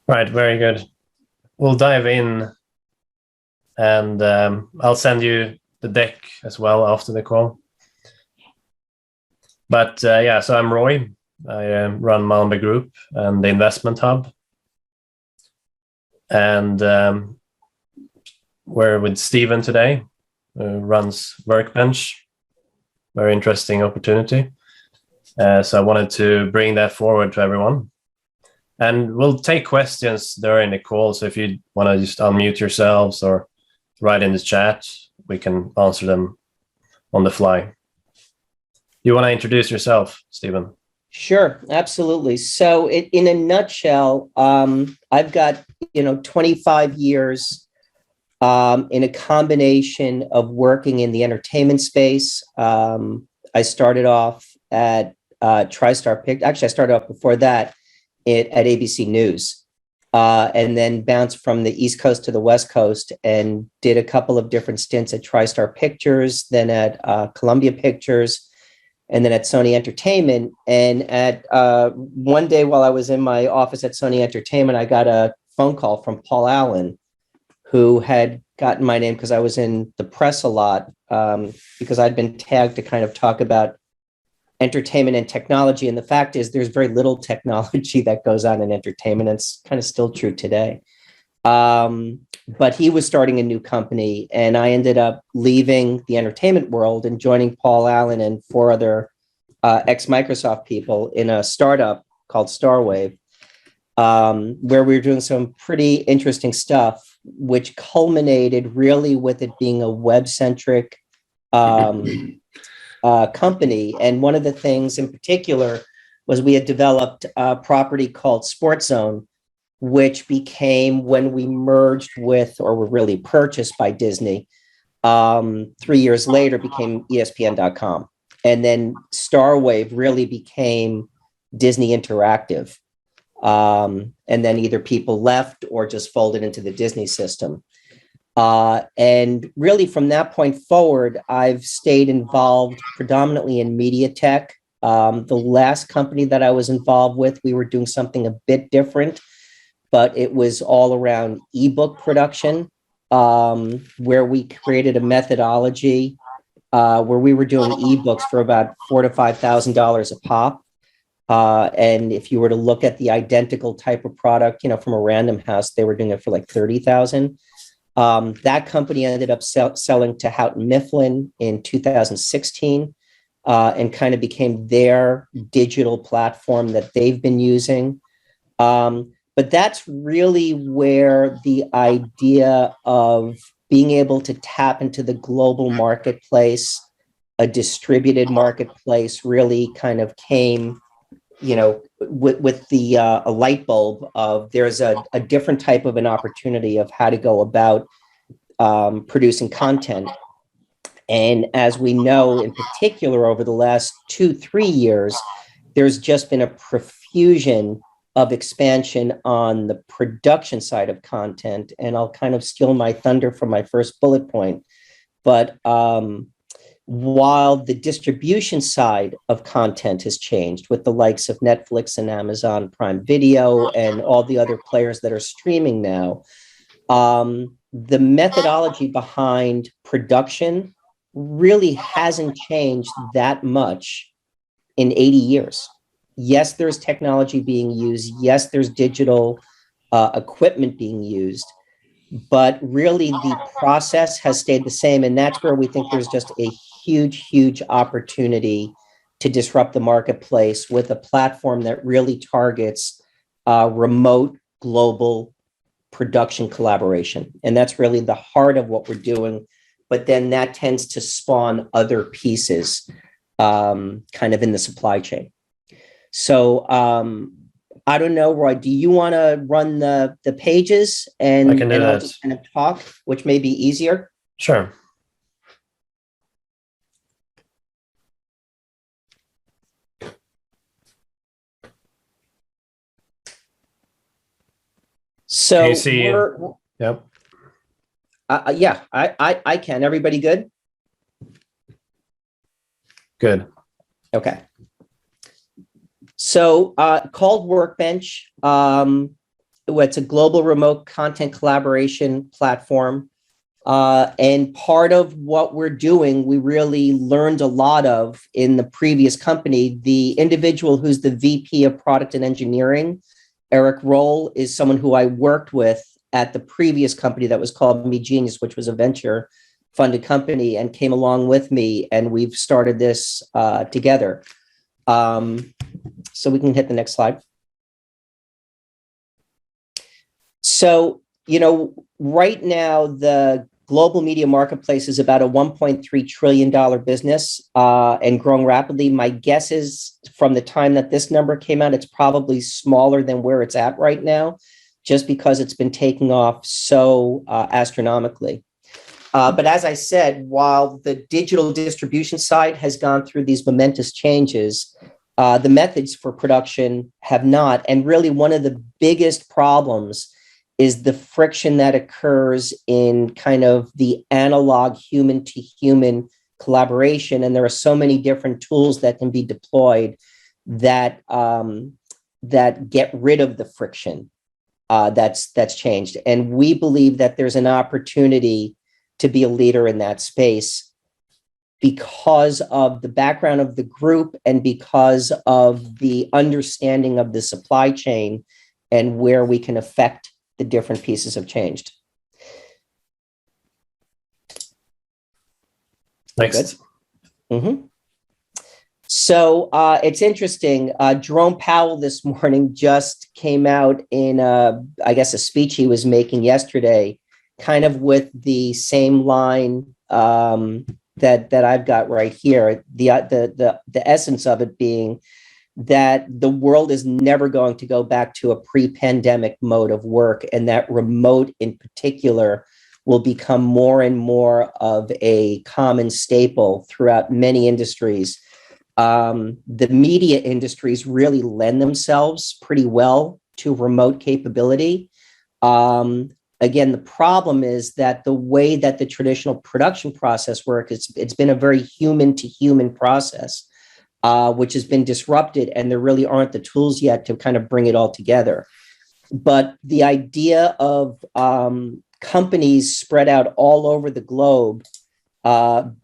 Right, very good. We'll dive in, and I'll send you the deck as well after the call. But yeah, so I'm Roy. I run Malmö Group and the Investment Hub. And we're with Steven today, who runs WerkBench. Very interesting opportunity. So I wanted to bring that forward to everyone. And we'll take questions during the call. So if you want to just unmute yourselves or write in the chat, we can answer them on the fly. You want to introduce yourself, Steven? Sure, absolutely. So in a nutshell, I've got 25 years in a combination of working in the entertainment space. I started off at TriStar Pic. Actually, I started off before that at ABC News, and then bounced from the East Coast to the West Coast and did a couple of different stints at TriStar Pictures, then at Columbia Pictures, and then at Sony Entertainment. And at one day while I was in my office at Sony Entertainment, I got a phone call from Paul Allen, who had gotten my name because I was in the press a lot, because I'd been tagged to kind of talk about entertainment and technology. And the fact is there's very little technology that goes on in entertainment. It's kind of still true today. But he was starting a new company, and I ended up leaving the entertainment world and joining Paul Allen and 4 other ex-Microsoft people in a startup called Starwave, where we were doing some pretty interesting stuff, which culminated really with it being a web-centric company. And one of the things in particular was we had developed a property called Sports Zone, which became, when we merged with, or were really purchased by Disney, 3 years later became ESPN.com. And then Starwave really became Disney Interactive. And then either people left or just folded into the Disney system. And really from that point forward, I've stayed involved predominantly in media tech. The last company that I was involved with, we were doing something a bit different, but it was all around ebook production, where we created a methodology where we were doing ebooks for about $4,000 to $5,000 a pop. And if you were to look at the identical type of product, from a Random House, they were doing it for like 30,000. That company ended up selling to Houghton Mifflin in 2016, and kind of became their digital platform that they've been using. But that's really where the idea of being able to tap into the global marketplace, a distributed marketplace, really kind of came, with the a light bulb of there's a different type of an opportunity of how to go about producing content. And as we know, in particular, over the last 2-3 years, there's just been a profusion of expansion on the production side of content. And I'll kind of steal my thunder from my first bullet point. But while the distribution side of content has changed with the likes of Netflix and Amazon Prime Video and all the other players that are streaming now, the methodology behind production really hasn't changed that much in 80 years. Yes, there's technology being used. Yes, there's digital equipment being used, but really the process has stayed the same. And that's where we think there's just a huge opportunity to disrupt the marketplace with a platform that really targets remote global production collaboration. And that's really the heart of what we're doing. But then that tends to spawn other pieces kind of in the supply chain. So I don't know, Roy, do you want to run the pages and, I can do that. I'll just kind of talk, which may be easier? Sure. So Can you see? Yep. Yeah, I can. Everybody good? Good. Okay. So called WerkBench. it's a global remote content collaboration platform. And part of what we're doing, we really learned a lot of in the previous company. The individual who's the VP of product and engineering, Eric Roll, is someone who I worked with at the previous company that was called MeGenius, which was a venture funded company, and came along with me, and we've started this together. So we can hit the next slide. So, right now, the global media marketplace is about a $1.3 trillion business and growing rapidly. My guess is from the time that this number came out, it's probably smaller than where it's at right now, just because it's been taking off so astronomically. But as I said, while the digital distribution side has gone through these momentous changes, the methods for production have not. And really one of the biggest problems is the friction that occurs in kind of the analog human to human collaboration. And there are so many different tools that can be deployed that, that get rid of the friction that's changed. And we believe that there's an opportunity to be a leader in that space because of the background of the group and because of the understanding of the supply chain and where we can affect the different pieces have changed. Next. Mm-hmm. So it's interesting. Jerome Powell this morning just came out in, I guess, a speech he was making yesterday, kind of with the same line that I've got right here. The essence of it being that the world is never going to go back to a pre-pandemic mode of work, and that remote in particular will become more and more of a common staple throughout many industries. The media industries really lend themselves pretty well to remote capability. Again, the problem is that the way that the traditional production process works, it's been a very human to human process. Which has been disrupted, and there really aren't the tools yet to kind of bring it all together. But the idea of companies spread out all over the globe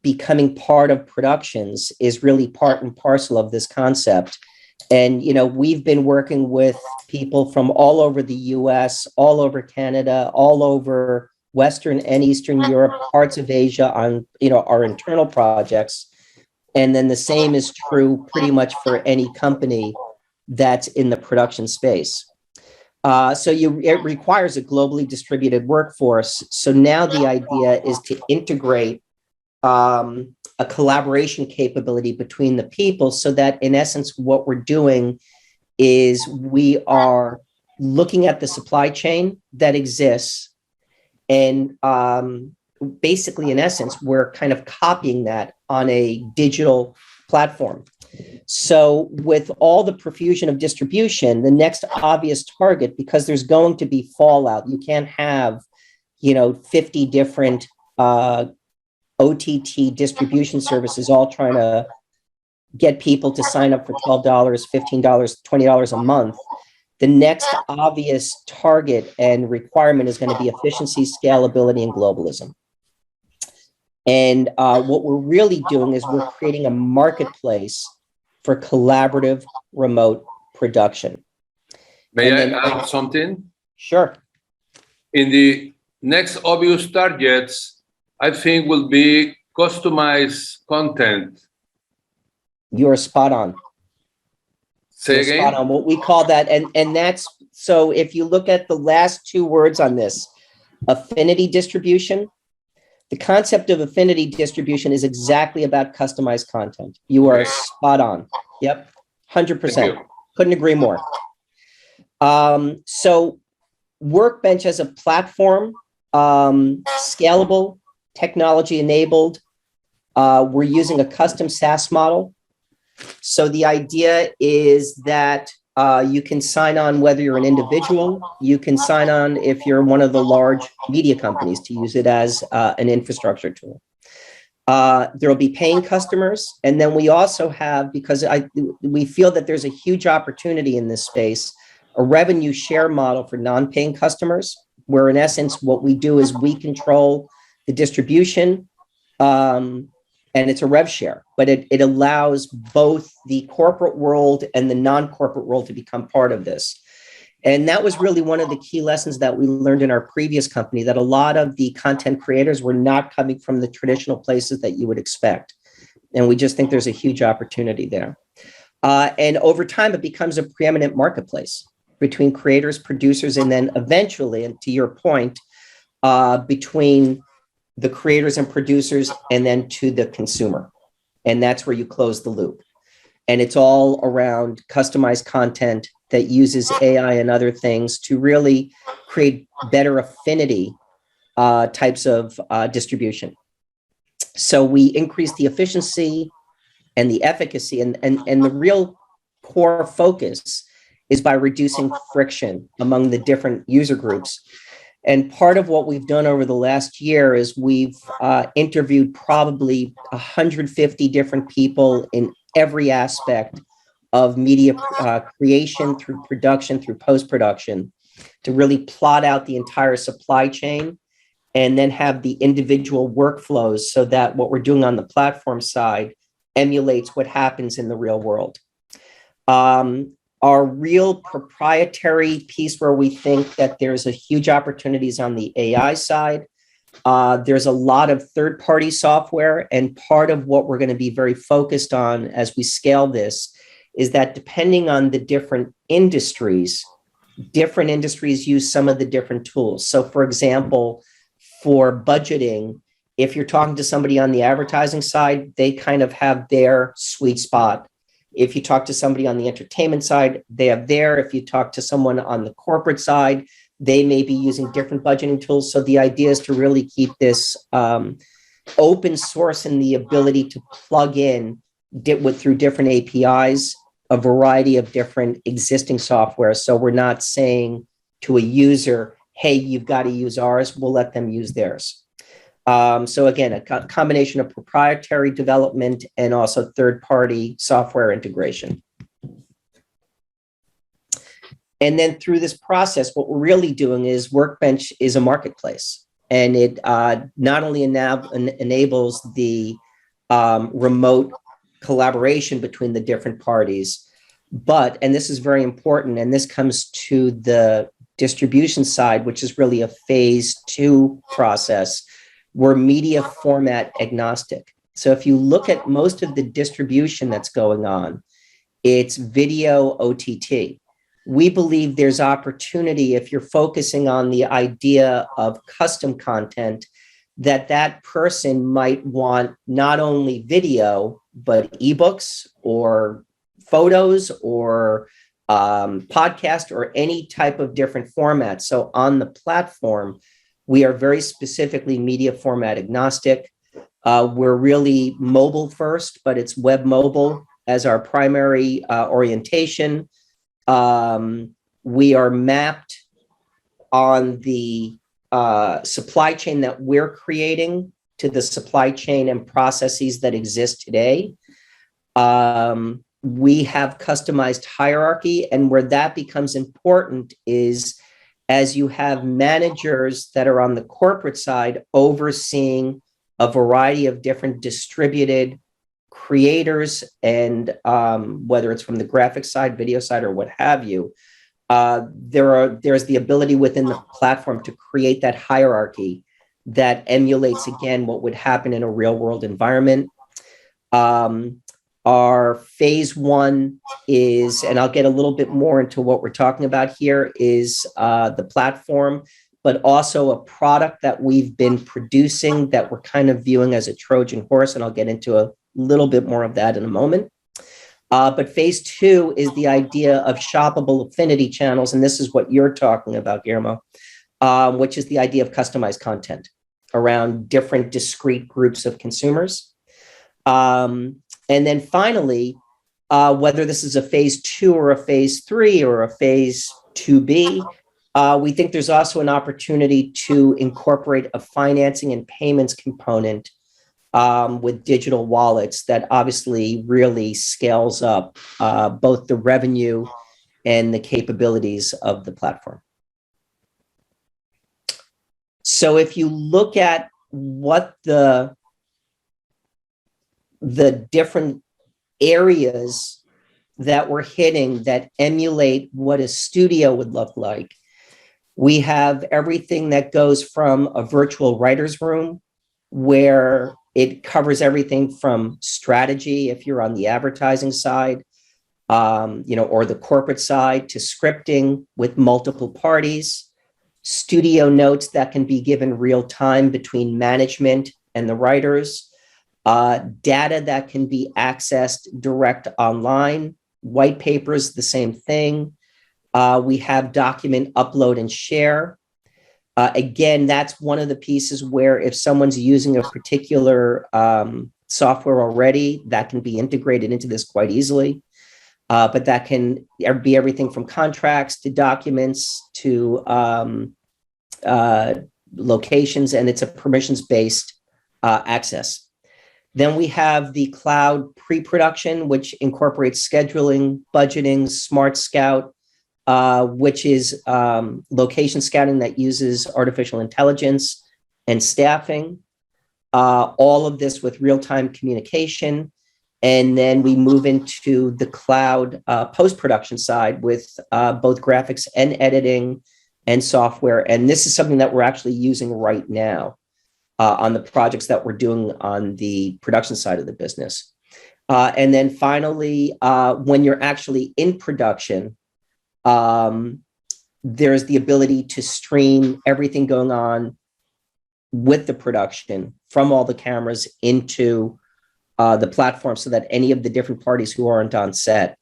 becoming part of productions is really part and parcel of this concept. And, we've been working with people from all over the US, all over Canada, all over Western and Eastern Europe, parts of Asia on, our internal projects. And then the same is true pretty much for any company that's in the production space. It requires a globally distributed workforce. So now the idea is to integrate a collaboration capability between the people so that in essence, what we're doing is we are looking at the supply chain that exists and basically, in essence, we're kind of copying that on a digital platform. So with all the profusion of distribution, the next obvious target, because there's going to be fallout, you can't have, 50 different OTT distribution services all trying to get people to sign up for $12, $15, $20 a month. The next obvious target and requirement is going to be efficiency, scalability, and globalism. And what we're really doing is we're creating a marketplace for collaborative remote production. May I add something? Sure. In the next obvious targets, I think will be customized content. You're spot on. Say again? Spot on. What we call that, and that's, so if you look at the last two words on this, affinity distribution, the concept of affinity distribution is exactly about customized content. You are spot on. Yep, 100%. Couldn't agree more. So WerkBench as a platform, scalable, technology enabled. We're using a custom SaaS model. So the idea is that you can sign on whether you're an individual, you can sign on if you're one of the large media companies to use it as an infrastructure tool. There will be paying customers. And then we also have, because we feel that there's a huge opportunity in this space, a revenue share model for non-paying customers, where in essence, what we do is we control the distribution, and it's a rev share, but it allows both the corporate world and the non-corporate world to become part of this. And that was really one of the key lessons that we learned in our previous company, that a lot of the content creators were not coming from the traditional places that you would expect. And we just think there's a huge opportunity there. And over time, it becomes a preeminent marketplace between creators, producers, and then eventually, and to your point, between the creators and producers and then to the consumer. And that's where you close the loop. And it's all around customized content that uses AI and other things to really create better affinity types of distribution. So we increase the efficiency and the efficacy, and the real core focus is by reducing friction among the different user groups. And part of what we've done over the last year is we've interviewed probably 150 different people in every aspect of media creation, through production, through post-production, to really plot out the entire supply chain and then have the individual workflows so that what we're doing on the platform side emulates what happens in the real world. Our real proprietary piece where we think that there's a huge opportunities on the AI side. There's a lot of third-party software, and part of what we're going to be very focused on as we scale this is that depending on the different industries use some of the different tools. So for example, for budgeting, if you're talking to somebody on the advertising side, they kind of have their sweet spot. If you talk to somebody on the entertainment side, they have their. If you talk to someone on the corporate side, they may be using different budgeting tools. So the idea is to really keep this open source and the ability to plug in through different APIs, a variety of different existing software. So we're not saying to a user, hey, you've got to use ours. We'll let them use theirs. So again, a combination of proprietary development and also third-party software integration. And then through this process, what we're really doing is WerkBench is a marketplace, and it not only enables the remote collaboration between the different parties, but, and this is very important, and this comes to the distribution side, which is really a phase 2 process. We're media format agnostic. So if you look at most of the distribution that's going on, it's video OTT. We believe there's opportunity if you're focusing on the idea of custom content, that person might want not only video, but ebooks or photos or podcast or any type of different format. So on the platform, we are very specifically media format agnostic. We're really mobile first, but it's web mobile as our primary orientation. We are mapped on the supply chain that we're creating to the supply chain and processes that exist today. We have customized hierarchy, and where that becomes important is as you have managers that are on the corporate side overseeing a variety of different distributed creators, and whether it's from the graphic side, video side, or what have you, there's the ability within the platform to create that hierarchy that emulates, again, what would happen in a real world environment. Our phase 1 is, and I'll get a little bit more into what we're talking about here, is the platform, but also a product that we've been producing that we're kind of viewing as a Trojan horse, and I'll get into a little bit more of that in a moment. But phase 2 is the idea of shoppable affinity channels, and this is what you're talking about, Guillermo, which is the idea of customized content around different discrete groups of consumers. And then finally, whether this is a phase 2 or a phase 3 or a phase 2B, we think there's also an opportunity to incorporate a financing and payments component with digital wallets that obviously really scales up both the revenue and the capabilities of the platform. So if you look at what the different areas that we're hitting that emulate what a studio would look like, we have everything that goes from a virtual writer's room, where it covers everything from strategy, if you're on the advertising side, or the corporate side, to scripting with multiple parties, studio notes that can be given real time between management and the writers, data that can be accessed direct online, white papers, the same thing. We have document upload and share. Again, that's one of the pieces where if someone's using a particular software already, that can be integrated into this quite easily. But that can be everything from contracts to documents to locations, and it's a permissions-based access. Then we have the cloud pre-production, which incorporates scheduling, budgeting, Smart Scout, which is location scouting that uses artificial intelligence and staffing. All of this with real-time communication. And then we move into the cloud post-production side with both graphics and editing and software. And this is something that we're actually using right now on the projects that we're doing on the production side of the business. And then finally, when you're actually in production, there's the ability to stream everything going on with the production from all the cameras into the platform, so that any of the different parties who aren't on set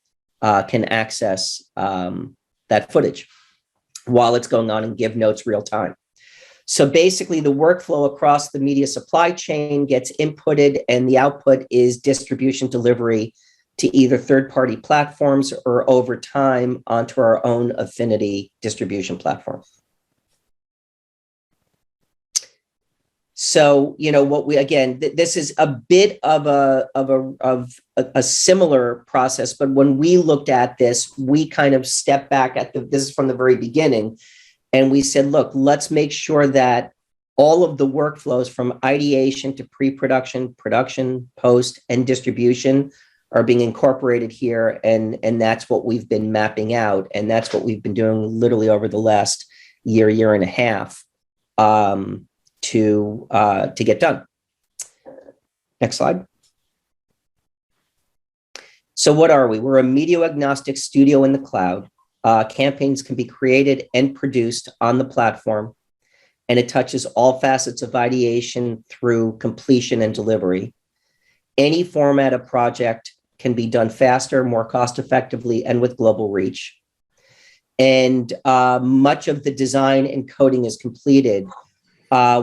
can access that footage while it's going on and give notes real time. So basically the workflow across the media supply chain gets inputted, and the output is distribution delivery to either third-party platforms or over time onto our own Affinity distribution platform. So, what we, again, this is a bit of a similar process, but when we looked at this, we kind of stepped back this is from the very beginning, and we said, look, let's make sure that all of the workflows from ideation to pre-production, production, post, and distribution are being incorporated here, and that's what we've been mapping out, and that's what we've been doing literally over the last year and a half to get done. Next slide. So what are we? We're a media agnostic studio in the cloud. Campaigns can be created and produced on the platform, and it touches all facets of ideation through completion and delivery. Any format of project can be done faster, more cost effectively, and with global reach. And much of the design and coding is completed.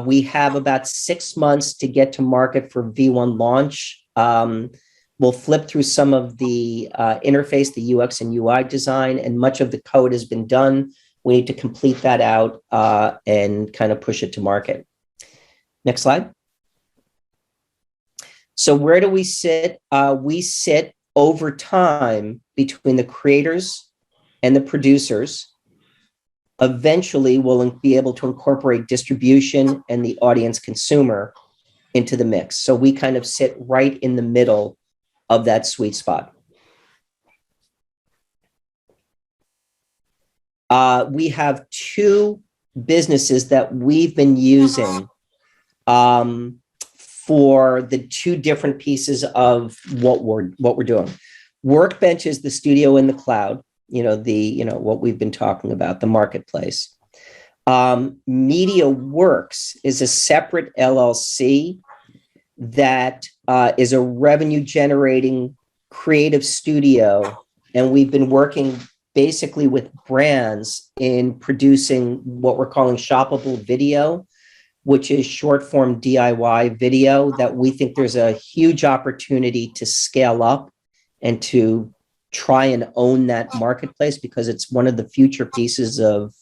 We have about 6 months to get to market for V1 launch. We'll flip through some of the interface, the UX and UI design, and much of the code has been done. We need to complete that out and kind of push it to market. Next slide. So where do we sit? We sit over time between the creators and the producers. Eventually, we'll be able to incorporate distribution and the audience consumer into the mix. So we kind of sit right in the middle of that sweet spot. We have two businesses that we've been using for the two different pieces of what we're doing. WerkBench is the studio in the cloud, what we've been talking about, the marketplace. MediaWerks is a separate LLC that is a revenue generating creative studio. And we've been working basically with brands in producing what we're calling shoppable video, which is short form DIY video that we think there's a huge opportunity to scale up and to try and own that marketplace, because it's one of the future pieces of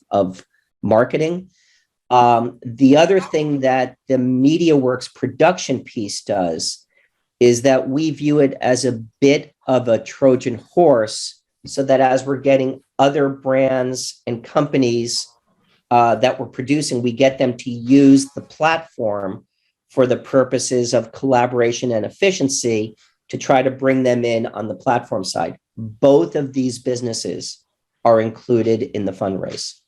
marketing. The other thing that the MediaWerks production piece does is that we view it as a bit of a Trojan horse so that as we're getting other brands and companies that we're producing, we get them to use the platform for the purposes of collaboration and efficiency to try to bring them in on the platform side. Both of these businesses are included in the fundraise.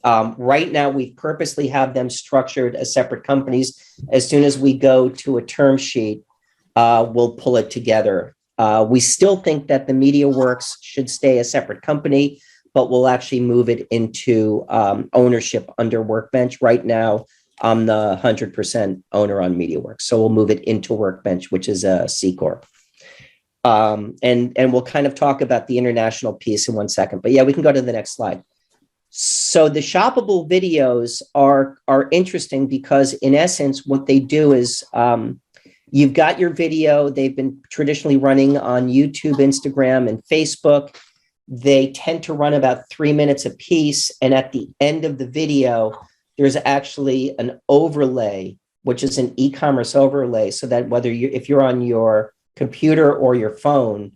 Right now, we purposely have them structured as separate companies. As soon as we go to a term sheet, we'll pull it together. We still think that the MediaWerks should stay a separate company, but we'll actually move it into ownership under WerkBench. Right now, I'm the 100% owner on MediaWerks, so we'll move it into WerkBench, which is a C Corp. And we'll kind of talk about the international piece in 1 second. But yeah, we can go to the next slide. So the shoppable videos are interesting because in essence, what they do is you've got your video. They've been traditionally running on YouTube, Instagram, and Facebook. They tend to run about 3 minutes a piece. And at the end of the video, there's actually an overlay, which is an e-commerce overlay, so that if you're on your computer or your phone,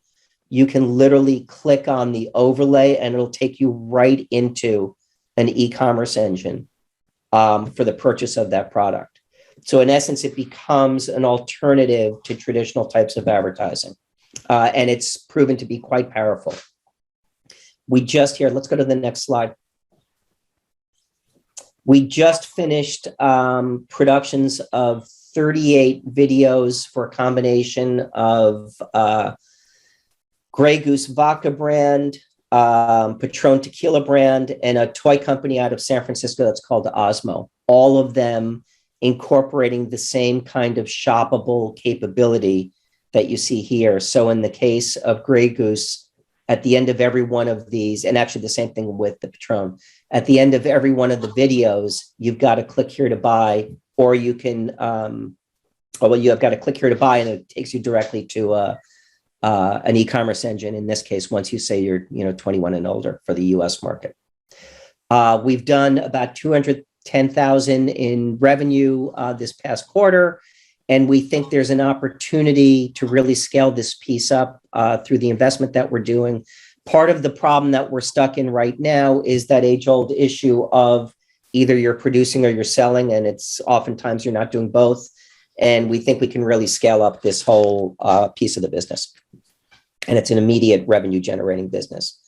you can literally click on the overlay and it'll take you right into an e-commerce engine for the purchase of that product. So in essence, it becomes an alternative to traditional types of advertising. And it's proven to be quite powerful. Let's go to the next slide. We just finished productions of 38 videos for a combination of Grey Goose vodka brand, Patron tequila brand, and a toy company out of San Francisco that's called Osmo. All of them incorporating the same kind of shoppable capability that you see here. So in the case of Grey Goose, at the end of every one of these, and actually the same thing with the Patron, at the end of every one of the videos, you've got to click here to buy, or you can, you have got to click here to buy, and it takes you directly to an e-commerce engine. In this case, once you say you're 21 and older for the U.S. market. We've done about 210,000 in revenue this past quarter, and we think there's an opportunity to really scale this piece up through the investment that we're doing. Part of the problem that we're stuck in right now is that age-old issue of either you're producing or you're selling, and it's oftentimes you're not doing both. And we think we can really scale up this whole piece of the business. And it's an immediate revenue generating business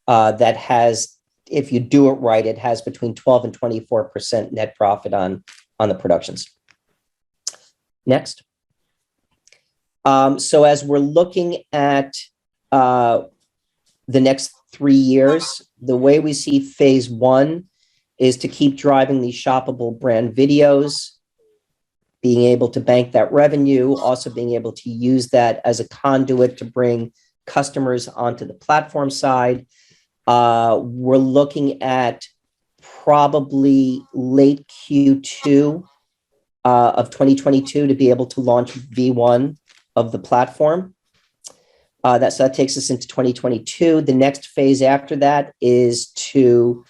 that has, if you do it right, it has between 12 and 24% net profit on the productions. Next. So as we're looking at the next 3 years, the way we see phase one is to keep driving these shoppable brand videos, being able to bank that revenue, also being able to use that as a conduit to bring customers onto the platform side. We're looking at probably late Q2 of 2022 to be able to launch V1 of the platform. So that takes us into 2022. The next phase after that is to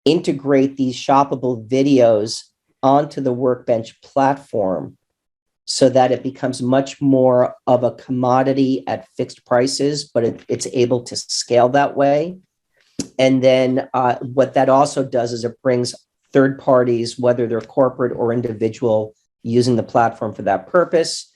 integrate these shoppable videos onto the WerkBench platform so that it becomes much more of a commodity at fixed prices, but it's able to scale that way. And then what that also does is it brings third parties, whether they're corporate or individual, using the platform for that purpose,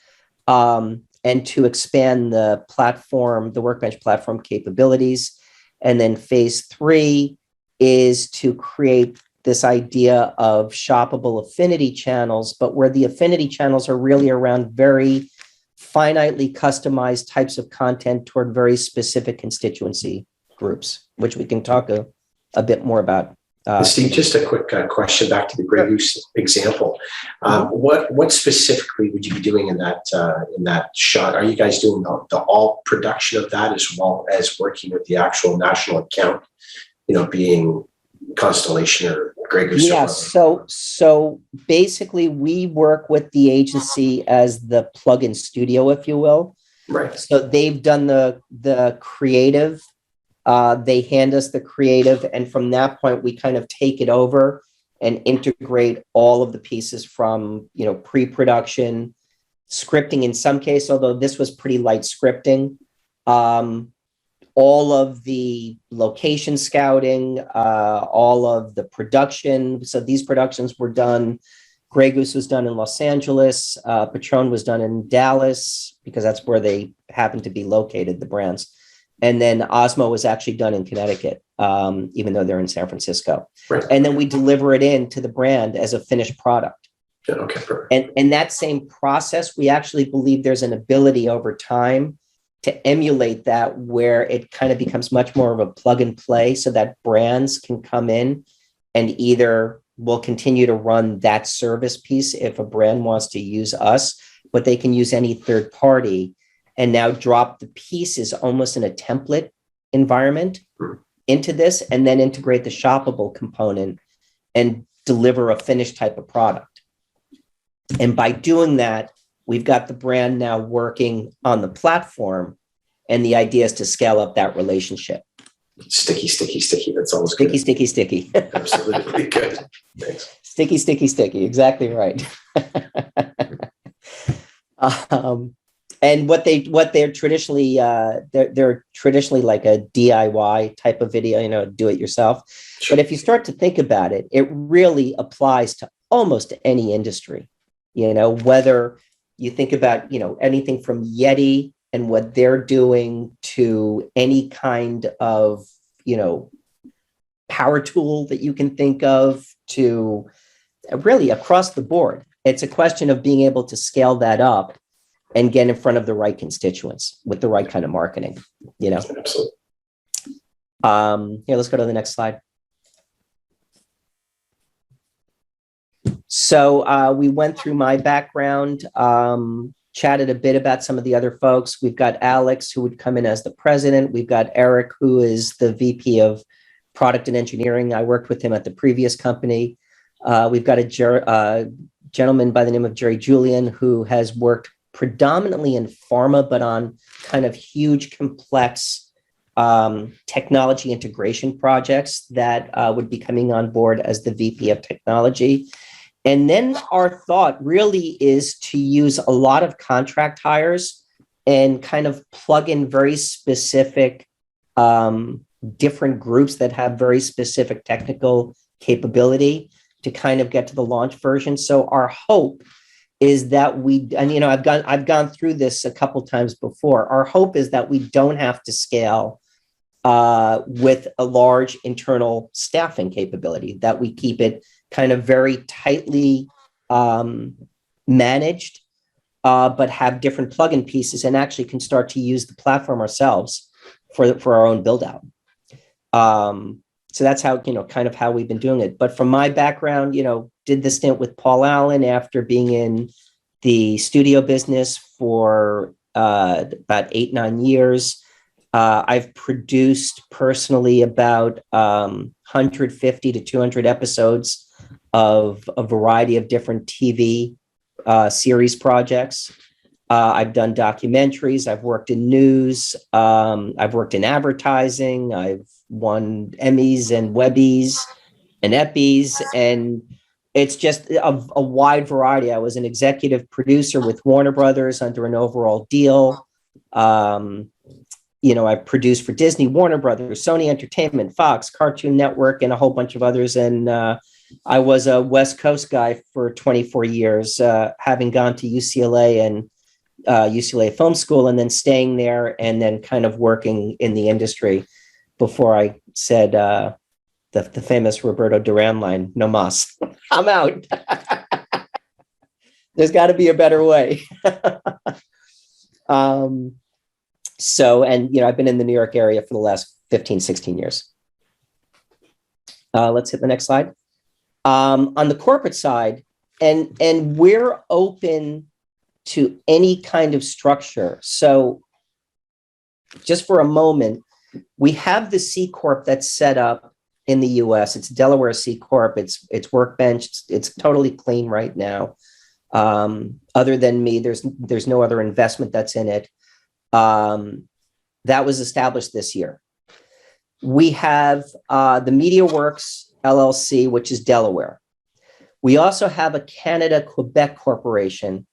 and to expand the platform, the WerkBench platform capabilities. And then phase three is to create this idea of shoppable affinity channels, but where the affinity channels are really around very finitely customized types of content toward very specific constituency groups, which we can talk a bit more about. Steve, just a quick question back to the Grey Goose example. What specifically would you be doing in that shot? Are you guys doing the all production of that as well as working with the actual national account, being Constellation or Grey Goose? Yeah, so basically we work with the agency as the plug-in studio, if you will. Right. So they've done the creative. They hand us the creative, and from that point, we kind of take it over and integrate all of the pieces from, pre-production, scripting in some case, although this was pretty light scripting, all of the location scouting, all of the production. So these productions were done. Grey Goose was done in Los Angeles. Patron was done in Dallas because that's where they happen to be located, the brands. And then Osmo was actually done in Connecticut, even though they're in San Francisco. Right. And then we deliver it in to the brand as a finished product. Yeah, okay, perfect. And that same process, we actually believe there's an ability over time to emulate that, where it kind of becomes much more of a plug and play, so that brands can come in and either will continue to run that service piece if a brand wants to use us, but they can use any third party and now drop the pieces almost in a template environment into this, and then integrate the shoppable component and deliver a finished type of product. And by doing that, we've got the brand now working on the platform, and the idea is to scale up that relationship. Sticky. That's always Sticky, good. sticky. Absolutely good. Thanks. Sticky. Exactly right. And what they're traditionally, they're traditionally like a DIY type of video, do it yourself. Sure. But if you start to think about it, it really applies to almost any industry, whether you think about, anything from Yeti and what they're doing to any kind of, power tool that you can think of, to really across the board. It's a question of being able to scale that up and get in front of the right constituents with the right kind of marketing, Absolutely. Here, let's go to the next slide. So we went through my background, chatted a bit about some of the other folks. We've got Alex, who would come in as the president. We've got Eric, who is the VP of product and engineering. I worked with him at the previous company. We've got a gentleman by the name of Jerry Julian, who has worked predominantly in pharma, but on kind of huge, complex technology integration projects that would be coming on board as the VP of technology. And then our thought really is to use a lot of contract hires and kind of plug in very specific different groups that have very specific technical capability to kind of get to the launch version. So our hope is that I've gone through this a couple times before. Our hope is that we don't have to scale with a large internal staffing capability, that we keep it kind of very tightly managed, but have different plugin pieces, and actually can start to use the platform ourselves for our own build out. So that's how, kind of how we've been doing it. But from my background, did the stint with Paul Allen after being in the studio business for about 8-9 years. I've produced personally about 150 to 200 episodes of a variety of different TV series projects. I've done documentaries. I've worked in news. I've worked in advertising. I've won Emmys and Webbies and Eppies, and it's just a wide variety. I was an executive producer with Warner Brothers under an overall deal. I produced for Disney, Warner Brothers, Sony Entertainment, Fox, Cartoon Network, and a whole bunch of others. And I was a West Coast guy for 24 years, having gone to UCLA and UCLA Film School, and then staying there, and then kind of working in the industry before I said the famous Roberto Duran line, "No mas, I'm out." There's got to be a better way. So, I've been in the New York area for the last 15, 16 years. Let's hit the next slide. On the corporate side, and we're open to any kind of structure. So just for a moment, we have the C Corp that's set up in the US. It's Delaware C Corp. It's WerkBench. It's totally clean right now. Other than me, there's no other investment that's in it. That was established this year. We have the MediaWerks LLC, which is Delaware. We also have a Canada-Quebec corporation,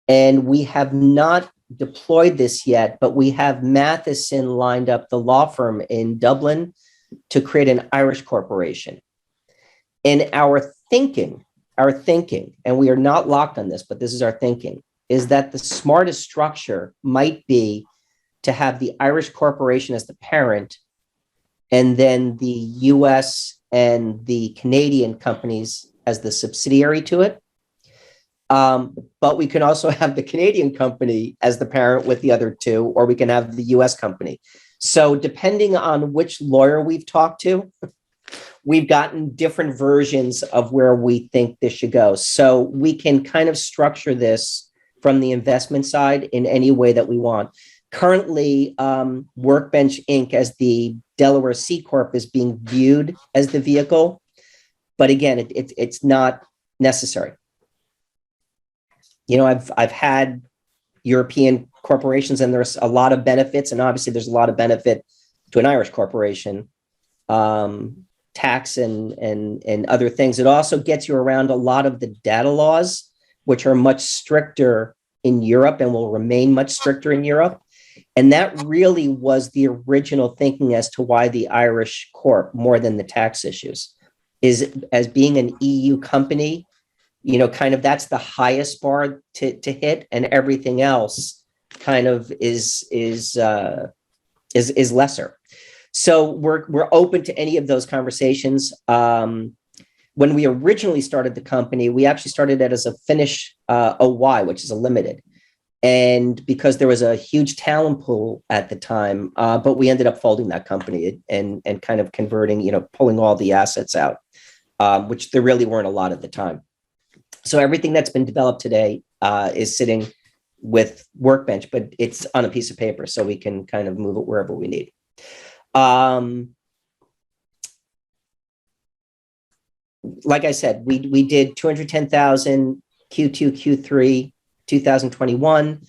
and we have not deployed this yet, but we have Matheson lined up, the law firm in Dublin, to create an Irish corporation. In our thinking, and we are not locked on this, but this is our thinking, is that the smartest structure might be to have the Irish corporation as the parent, and then the US and the Canadian companies as the subsidiary to it. But we can also have the Canadian company as the parent with the other two, or we can have the US company. So depending on which lawyer we've talked to, we've gotten different versions of where we think this should go. So we can kind of structure this from the investment side in any way that we want. Currently, WerkBench Inc. as the Delaware C Corp is being viewed as the vehicle, but again, it's not necessary. You know, I've had European corporations, and there's a lot of benefits, and obviously there's a lot of benefit to an Irish corporation, tax and other things. It also gets you around a lot of the data laws, which are much stricter in Europe and will remain much stricter in Europe. And that really was the original thinking as to why the Irish corp, more than the tax issues, is as being an EU company, you know, kind of that's the highest bar to hit, and everything else kind of is lesser. So we're open to any of those conversations. When we originally started the company, we actually started it as a Finnish OY, which is a limited. And because there was a huge talent pool at the time, but we ended up folding that company and kind of converting, you know, pulling all the assets out, which there really weren't a lot at the time. So everything that's been developed today is sitting with WerkBench, but it's on a piece of paper, so we can kind of move it wherever we need. Like I said, we did 210,000 Q2, Q3, 2021.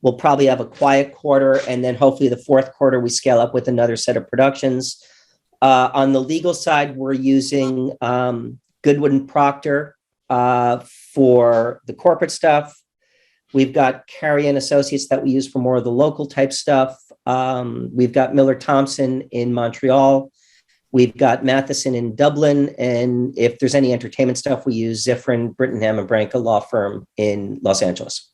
We'll probably have a quiet quarter, and then hopefully the fourth quarter we scale up with another set of productions. On the legal side, we're using Goodwin and Proctor for the corporate stuff. We've got Carey and Associates that we use for more of the local type stuff. We've got Miller Thompson in Montreal. We've got Matheson in Dublin. And if there's any entertainment stuff, we use Ziffrin, Brittingham, and Branca law firm in Los Angeles.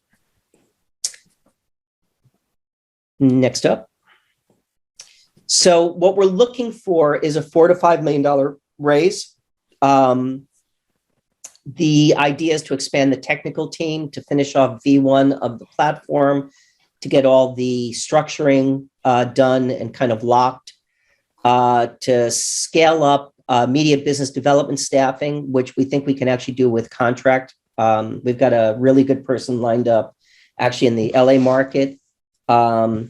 Next up. So what we're looking for is a $4 to $5 million raise. The idea is to expand the technical team, to finish off V1 of the platform, to get all the structuring done and kind of locked, to scale up media business development staffing, which we think we can actually do with contract. We've got a really good person lined up actually in the LA market. And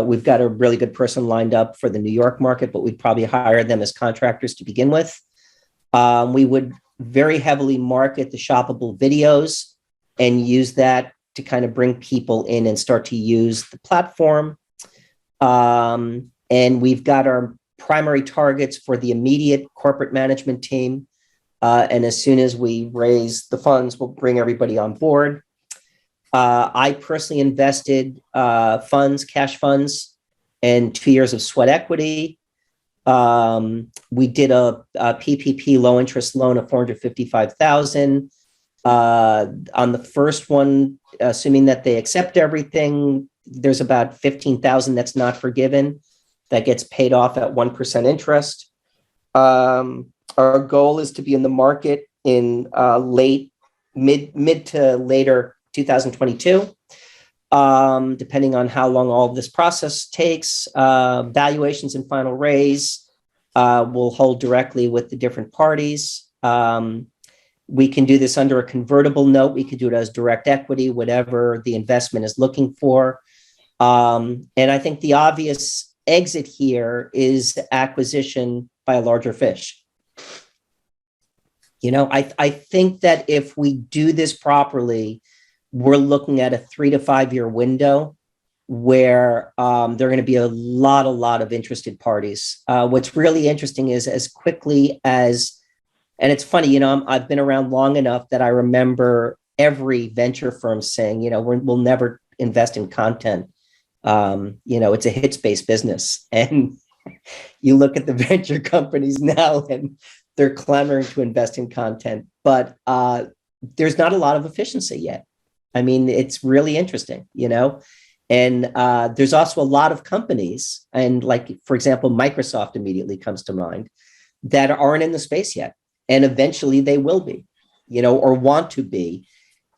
we've got a really good person lined up for the New York market, but we'd probably hire them as contractors to begin with. We would very heavily market the shoppable videos and use that to kind of bring people in and start to use the platform. And we've got our primary targets for the immediate corporate management team. And as soon as we raise the funds, we'll bring everybody on board. I personally invested cash funds, and 2 years of sweat equity. We did a PPP low interest loan of $455,000. On the first one, assuming that they accept everything, there's about $15,000 that's not forgiven, that gets paid off at 1% interest. Our goal is to be in the market in mid to later 2022. Depending on how long all of this process takes. Valuations and final raise will hold directly with the different parties. We can do this under a convertible note. We could do it as direct equity, whatever the investment is looking for. And I think the obvious exit here is acquisition by a larger fish. You know, I think that if we do this properly, we're looking at a 3 to 5 year window where there are going to be a lot of interested parties. What's really interesting is as quickly as, and it's funny, you know, I've been around long enough that I remember every venture firm saying, you know, we'll never invest in content, it's a hits-based business. And you look at the venture companies now and they're clamoring to invest in content, but there's not a lot of efficiency yet. I mean, it's really interesting, and there's also a lot of companies, and like, for example, Microsoft immediately comes to mind, that aren't in the space yet. And eventually they will be, or want to be.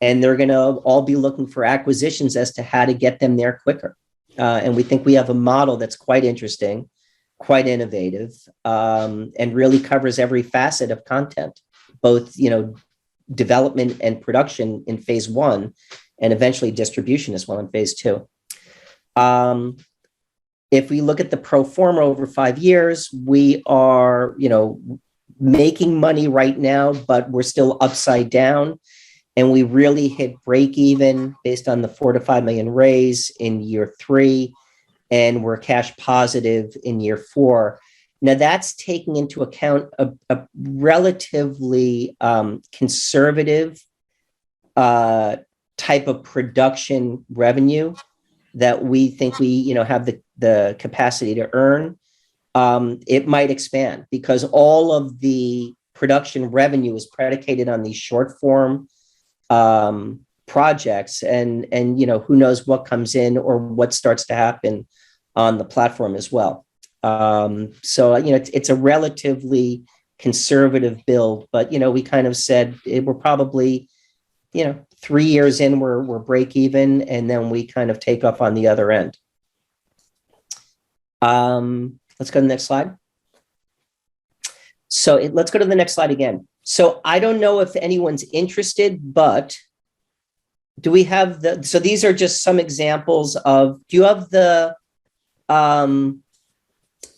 And they're going to all be looking for acquisitions as to how to get them there quicker. And we think we have a model that's quite interesting, quite innovative, and really covers every facet of content, both, development and production in phase 1, and eventually distribution as well in phase 2. If we look at the pro forma over 5 years, we are, making money right now, but we're still upside down. And we really hit break even based on the 4 to 5 million raise in year 3. And we're cash positive in year 4. Now that's taking into account a relatively conservative type of production revenue that we think we have the capacity to earn. It might expand because all of the production revenue is predicated on these short form projects, and who knows what comes in or what starts to happen on the platform as well. So it's a relatively conservative build, but we kind of said we're probably 3 years in, we're break even, and then we kind of take off on the other end. Let's go to the next slide. So let's go to the next slide again. So I don't know if anyone's interested, but do we have so these are just some examples of, do you have the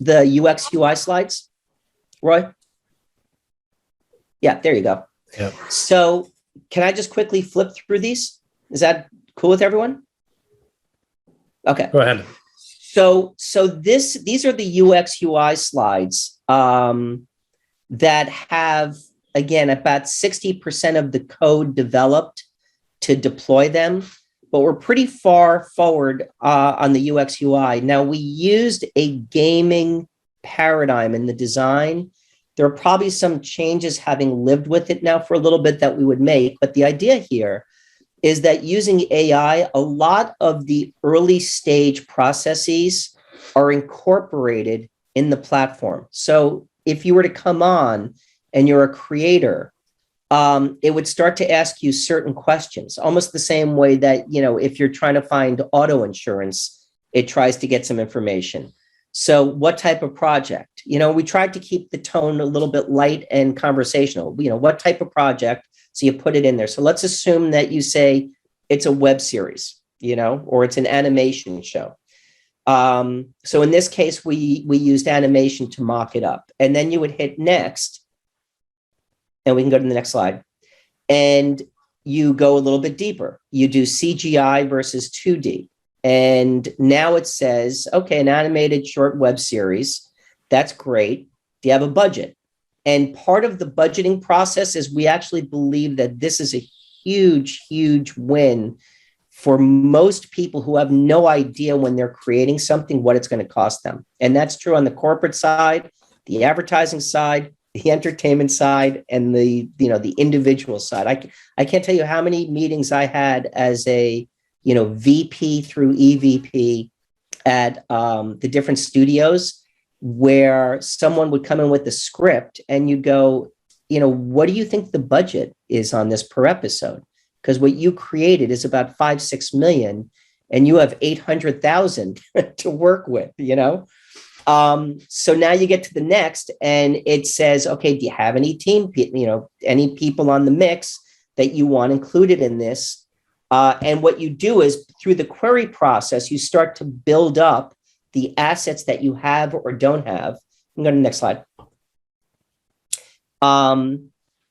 UX UI slides, Roy? Yeah, there you go. Yeah. So can I just quickly flip through these? Is that cool with everyone? Okay. Go ahead. So these are the UX UI slides that have, again, about 60% of the code developed to deploy them, but we're pretty far forward on the UX UI. Now, we used a gaming paradigm in the design. There are probably some changes, having lived with it now for a little bit, that we would make, but the idea here is that using AI, a lot of the early stage processes are incorporated in the platform. So if you were to come on and you're a creator, it would start to ask you certain questions, almost the same way that, if you're trying to find auto insurance, it tries to get some information. So what type of project? We tried to keep the tone a little bit light and conversational. What type of project? So you put it in there. So let's assume that you say it's a web series, or it's an animation show. So in this case, we used animation to mock it up. And then you would hit next, and we can go to the next slide. And you go a little bit deeper. You do CGI versus 2D. And now it says, okay, an animated short web series. That's great. Do you have a budget? And part of the budgeting process is we actually believe that this is a huge, huge win for most people who have no idea when they're creating something, what it's going to cost them. And that's true on the corporate side, the advertising side, the entertainment side, and the individual side. I can't tell you how many meetings I had as a VP through EVP at the different studios, where someone would come in with a script and you go, what do you think the budget is on this per episode? Because what you created is about 5-6 million and you have 800,000 to work with, So now you get to the next and it says, okay, do you have any any people on the mix that you want included in this? And what you do is, through the query process, you start to build up the assets that you have or don't have. I'm going to the next slide.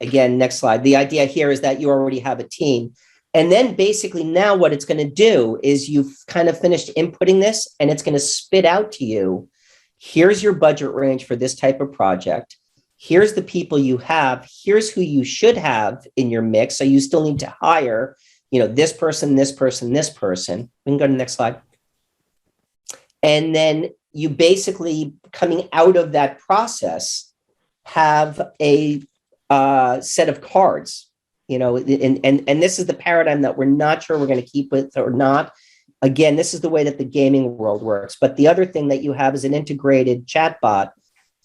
Again, next slide. The idea here is that you already have a team. And then basically now what it's going to do is you've kind of finished inputting this and it's going to spit out to you, here's your budget range for this type of project. Here's the people you have. Here's who you should have in your mix. So you still need to hire. this person, this person, this person. We can go to the next slide. And then you basically, coming out of that process, have a set of cards, and this is the paradigm that we're not sure we're going to keep with or not. Again, this is the way that the gaming world works. But the other thing that you have is an integrated chatbot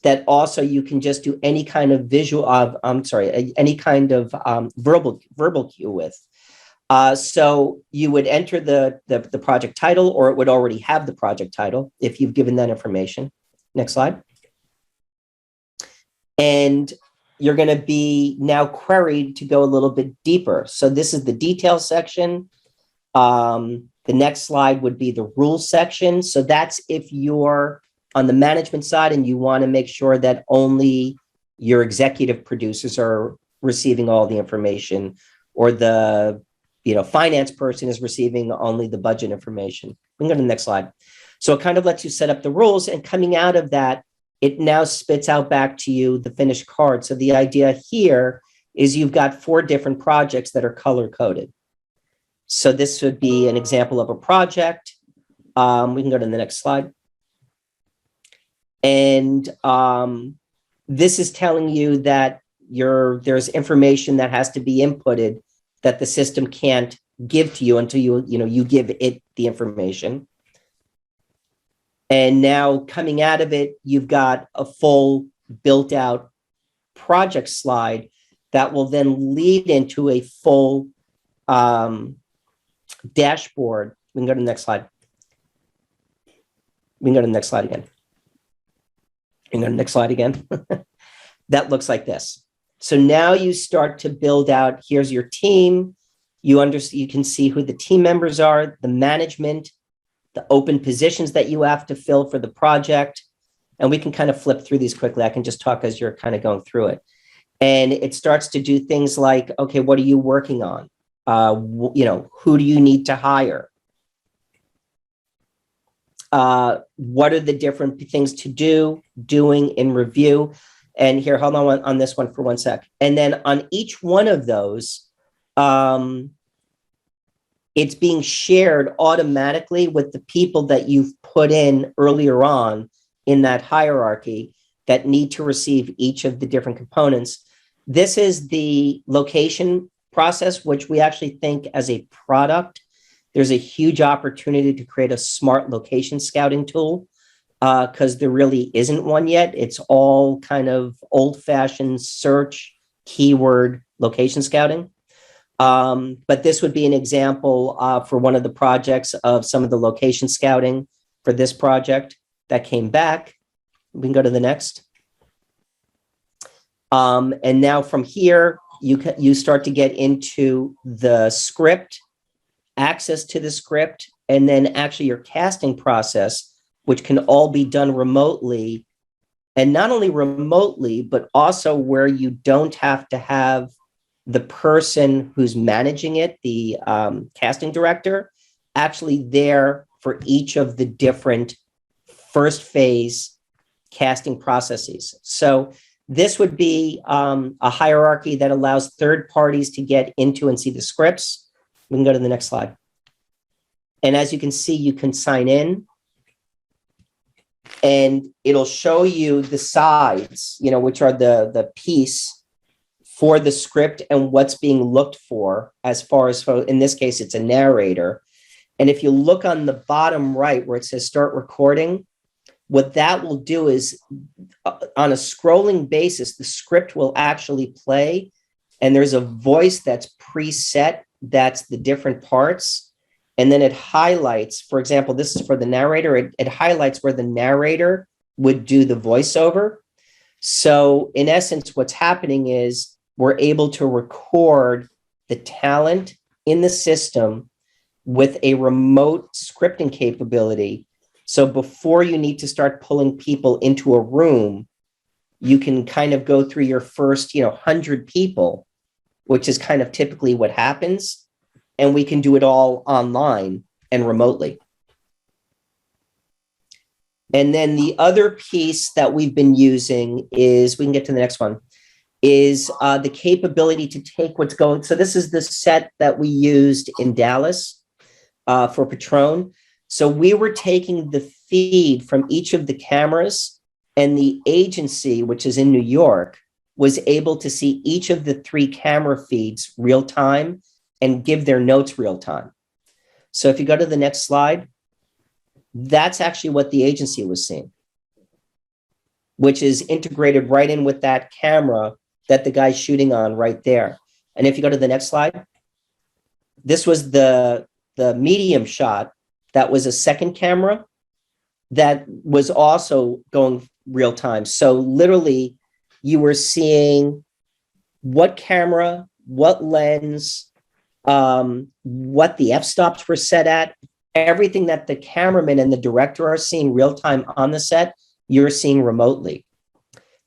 that also you can just do any kind of any kind of verbal cue with. So you would enter the project title, or it would already have the project title if you've given that information. Next slide. And you're going to be now queried to go a little bit deeper. So this is the details section. The next slide would be the rules section. So that's if you're on the management side and you want to make sure that only your executive producers are receiving all the information, or the finance person is receiving only the budget information. We can go to the next slide. So it kind of lets you set up the rules, and coming out of that, it now spits out back to you the finished card. So the idea here is you've got 4 different projects that are color coded. So this would be an example of a project. We can go to the next slide. And this is telling you that there's information that has to be inputted that the system can't give to you until you give it the information. And now coming out of it, you've got a full built out project slide that will then lead into a full dashboard. We can go to the next slide. We can go to the next slide again. We can go to the next slide again. That looks like this. So now you start to build out, here's your team. You can see who the team members are, the management, the open positions that you have to fill for the project. And we can kind of flip through these quickly. I can just talk as you're kind of going through it. And it starts to do things like, okay, what are you working on? Who do you need to hire? What are the different things to doing in review? And here, hold on this one for one sec. And then on each one of those, it's being shared automatically with the people that you've put in earlier on in that hierarchy that need to receive each of the different components. This is the location process, which we actually think as a product, there's a huge opportunity to create a smart location scouting tool, because there really isn't one yet. It's all kind of old-fashioned search, keyword, location scouting. But this would be an example for one of the projects of some of the location scouting for this project that came back. We can go to the next. And now from here, you start to get into the script, access to the script, and then actually your casting process, which can all be done remotely. And not only remotely, but also where you don't have to have the person who's managing it, the casting director, actually there for each of the different first phase casting processes. So this would be a hierarchy that allows third parties to get into and see the scripts. We can go to the next slide. And as you can see, you can sign in and it'll show you the sides, which are the piece for the script and what's being looked for as far as, in this case, it's a narrator. And if you look on the bottom right where it says start recording, what that will do is on a scrolling basis, the script will actually play and there's a voice that's preset. That's the different parts. And then it highlights, for example, this is for the narrator. It highlights where the narrator would do the voiceover. So in essence, what's happening is we're able to record the talent in the system with a remote scripting capability. So before you need to start pulling people into a room, you can kind of go through your first, 100 people, which is kind of typically what happens. And we can do it all online and remotely. And then the other piece that we've been using is, we can get to the next one, is the capability to take what's going. So this is the set that we used in Dallas for Patron. So we were taking the feed from each of the cameras, and the agency, which is in New York, was able to see each of the 3 camera feeds real time and give their notes real time. So if you go to the next slide, that's actually what the agency was seeing, which is integrated right in with that camera that the guy's shooting on right there. And if you go to the next slide, this was the medium shot. That was a second camera that was also going real time. So literally you were seeing what camera, what lens, what the f-stops were set at, everything that the cameraman and the director are seeing real time on the set, you're seeing remotely.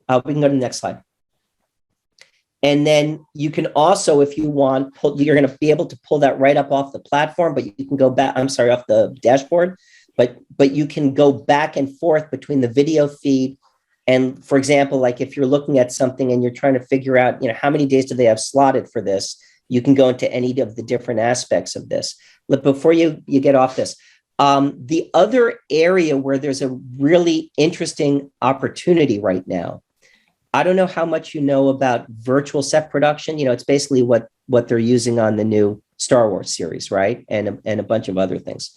We can go to the next slide. And then you can also, if you want, you're going to be able to pull that right up off the platform, but you can go back, I'm sorry, off the dashboard, but you can go back and forth between the video feed. And for example, like if you're looking at something and you're trying to figure out, how many days do they have slotted for this? You can go into any of the different aspects of this. But before you get off this, the other area where there's a really interesting opportunity right now, I don't know how much you know about virtual set production. It's basically what they're using on the new Star Wars series, right? And a bunch of other things.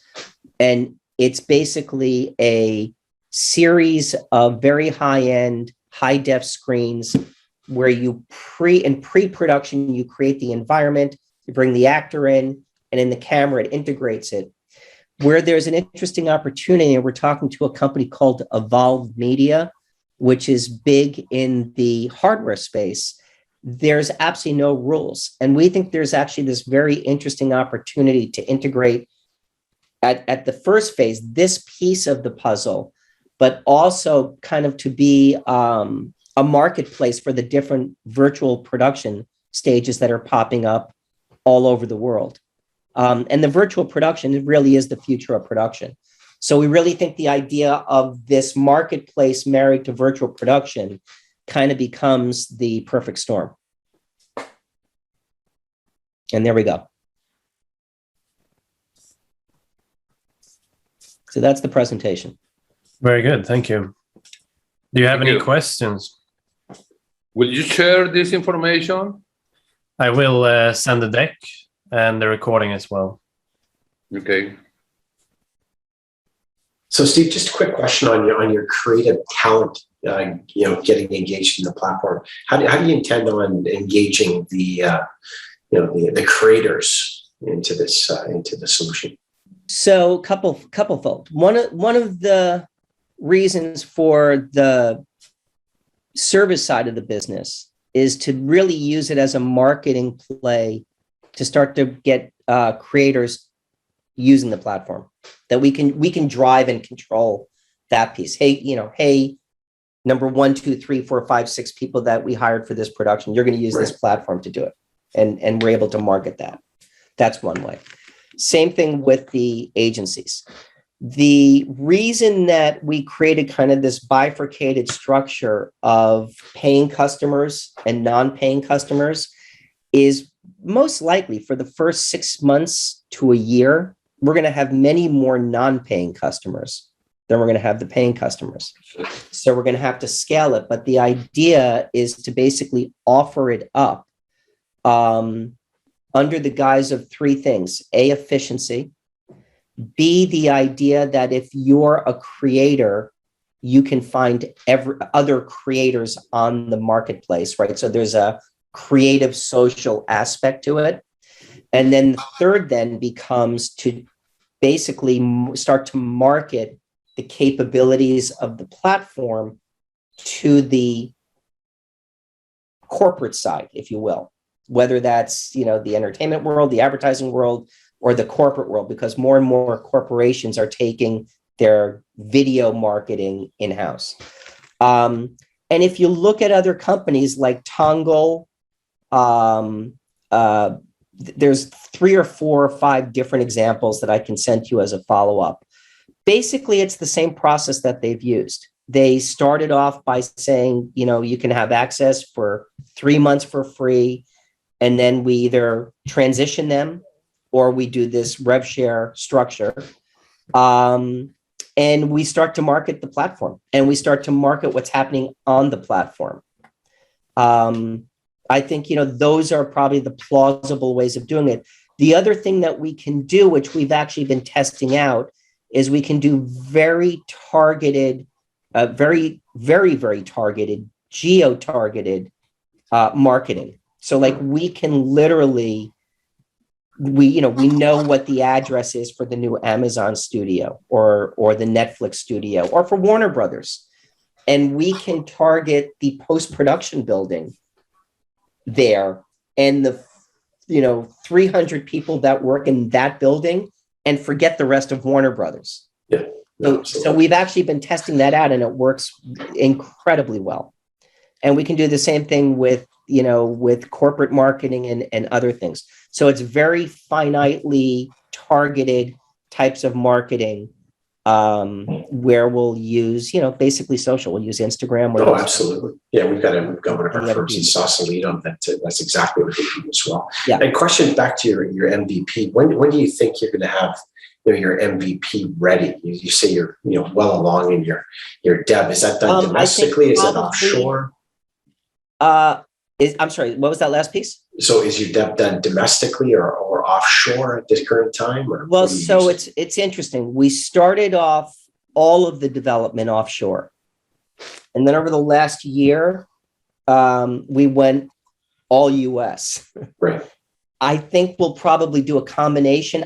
And it's basically a series of very high-end, high-def screens where you pre-production, you create the environment, you bring the actor in, and in the camera, it integrates it. Where there's an interesting opportunity, and we're talking to a company called Evolve Media, which is big in the hardware space, there's absolutely no rules. And we think there's actually this very interesting opportunity to integrate at the first phase, this piece of the puzzle, but also kind of to be a marketplace for the different virtual production stages that are popping up all over the world. And the virtual production really is the future of production. So we really think the idea of this marketplace married to virtual production kind of becomes the perfect storm. And there we go. So that's the presentation. Very good. Thank you. Do you have any questions? Will you share this information? I will send the deck and the recording as well. Okay. So, Steve, just a quick question on your creative talent. Getting engaged in the platform. How do you intend on engaging the creators into the solution? So, couple fold. One of the reasons for the service side of the business is to really use it as a marketing play to start to get creators using the platform, that we can drive and control that piece. Hey, number 1, 2, 3, 4, 5, 6 people that we hired for this production, you're going to use this platform to do it. And we're able to market that. That's one way. Same thing with the agencies. The reason that we created kind of this bifurcated structure of paying customers and non-paying customers is most likely for the first 6 months to a year, we're going to have many more non-paying customers than we're going to have the paying customers. So we're going to have to scale it. But the idea is to basically offer it up under the guise of 3 things: A, efficiency; B, the idea that if you're a creator, you can find other creators on the marketplace, right? So there's a creative social aspect to it. And then the third then becomes to basically start to market the capabilities of the platform to the corporate side, if you will, whether that's, the entertainment world, the advertising world, or the corporate world, because more and more corporations are taking their video marketing in-house. And if you look at other companies like Tongle, there's 3 or 4 or 5 different examples that I can send you as a follow-up. Basically, it's the same process that they've used. They started off by saying, you can have access for 3 months for free, and then we either transition them or we do this rev share structure. And we start to market the platform, and we start to market what's happening on the platform. I think, those are probably the plausible ways of doing it. The other thing that we can do, which we've actually been testing out, is we can do very targeted, very, very, very targeted, geo-targeted marketing. So like we can literally, we know what the address is for the new Amazon studio or the Netflix studio or for Warner Brothers. And we can target the post-production building there and the 300 people that work in that building and forget the rest of Warner Brothers. Yeah. So we've actually been testing that out, and it works incredibly well. And we can do the same thing with corporate marketing and other things. So it's very finitely targeted types of marketing where we'll use, basically social. We'll use Instagram. Oh, absolutely. Yeah, we've got one of our firms in Sausalito that's exactly what we do as well. Yeah. And question back to your MVP. When do you think you're going to have your MVP ready? You say you're well along in your dev. Is that done domestically? Is that offshore? I'm sorry, what was that last piece? So is your dev done domestically or offshore at this current time? Or well, so it's interesting. We started off all of the development offshore. And then over the last year, we went all US. Right. I think we'll probably do a combination.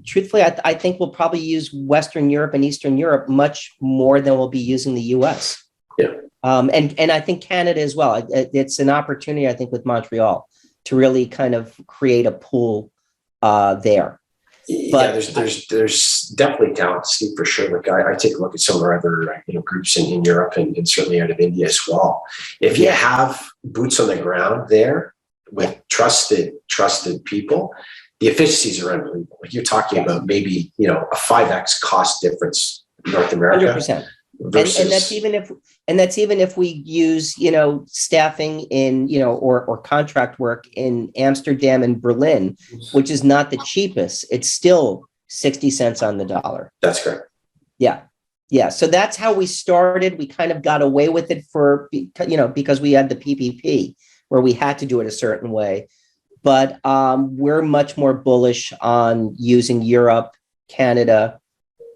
Truthfully, I think we'll probably use Western Europe and Eastern Europe much more than we'll be using the US. Yeah. And I think Canada as well. It's an opportunity, I think, with Montreal to really kind of create a pool there. But there's definitely talent, Steve, for sure. Like I take a look at some of our other groups in Europe and certainly out of India as well. If you have boots on the ground there with trusted people, the efficiencies are unbelievable. Like you're talking about maybe a 5x cost difference in North America. 100%. And that's even if we use staffing in or contract work in Amsterdam and Berlin, which is not the cheapest. It's still 60 cents on the dollar. That's correct. Yeah. So that's how we started. We kind of got away with it because we had the PPP where we had to do it a certain way. But we're much more bullish on using Europe, Canada.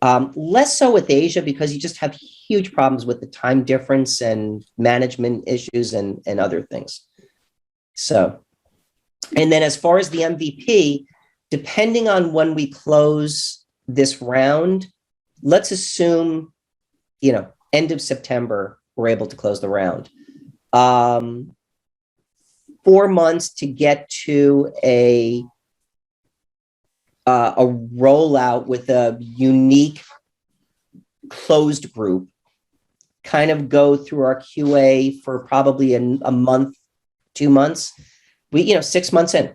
Less so with Asia because you just have huge problems with the time difference and management issues and other things. So, and then as far as the MVP, depending on when we close this round, let's assume, end of September, we're able to close the round. 4 months to get to a rollout with a unique closed group, kind of go through our QA for probably a month, 2 months, 6 months in.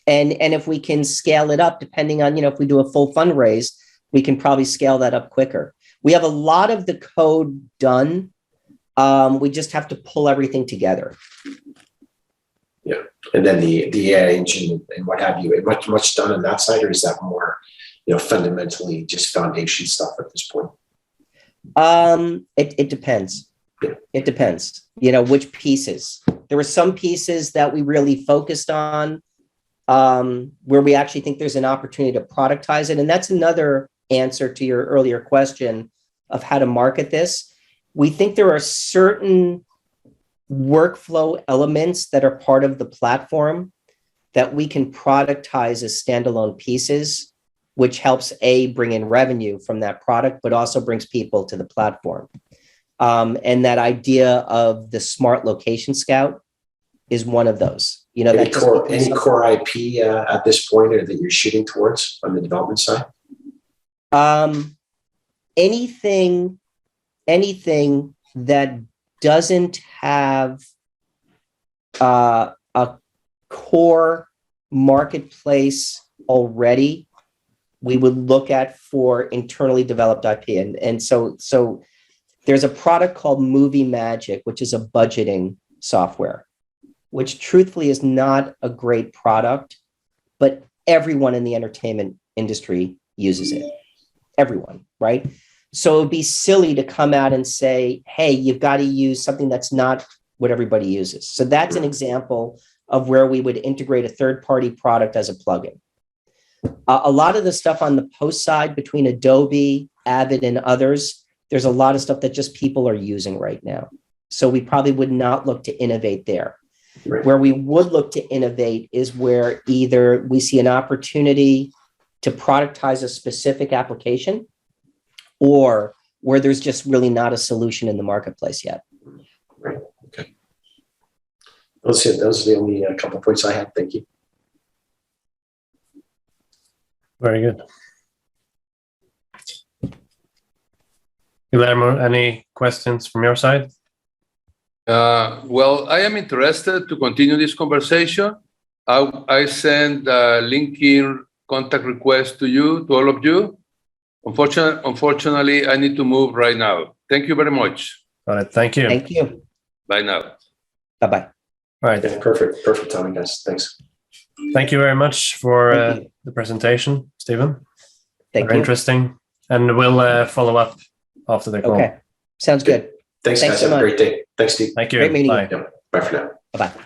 And if we can scale it up, depending on, if we do a full fundraise, we can probably scale that up quicker. We have a lot of the code done. We just have to pull everything together. Yeah. And then the AI engine and what have you, much done on that side, or is that more, fundamentally just foundation stuff at this point? It depends. Yeah. It depends, which pieces. There were some pieces that we really focused on where we actually think there's an opportunity to productize it. And that's another answer to your earlier question of how to market this. We think there are certain workflow elements that are part of the platform that we can productize as standalone pieces, which helps bring in revenue from that product, but also brings people to the platform. And that idea of the smart location scout is one of those. Any core IP at this point or that you're shooting towards on the development side? Anything that doesn't have a core marketplace already, we would look at for internally developed IP. And so there's a product called Movie Magic, which is a budgeting software, which truthfully is not a great product, but everyone in the entertainment industry uses it. Everyone, right? So it would be silly to come out and say, hey, you've got to use something that's not what everybody uses. So that's an example of where we would integrate a third-party product as a plugin. A lot of the stuff on the post side between Adobe, Avid, and others, there's a lot of stuff that just people are using right now. So we probably would not look to innovate there. Right. Where we would look to innovate is where either we see an opportunity to productize a specific application, or where there's just really not a solution in the marketplace yet. Right. Okay. Those are the only couple of points I had. Thank you. Very good. Guillermo, any questions from your side? Well, I am interested to continue this conversation. I send a LinkedIn contact request to you, to all of you. Unfortunately, I need to move right now. Thank you very much. All right. Thank you. Thank you. Bye now. Bye-bye. All right. Yeah, perfect timing, guys. Thanks. Thank you very much for Thank you. the presentation, Stephen. Thank Very you. interesting. And we'll follow up after the call. Okay. Sounds good. Thanks Thanks guys. so Have a much. great day. Thanks, Steve. Thank you. Great meeting you. Bye. Yeah. Bye for now. Bye-bye.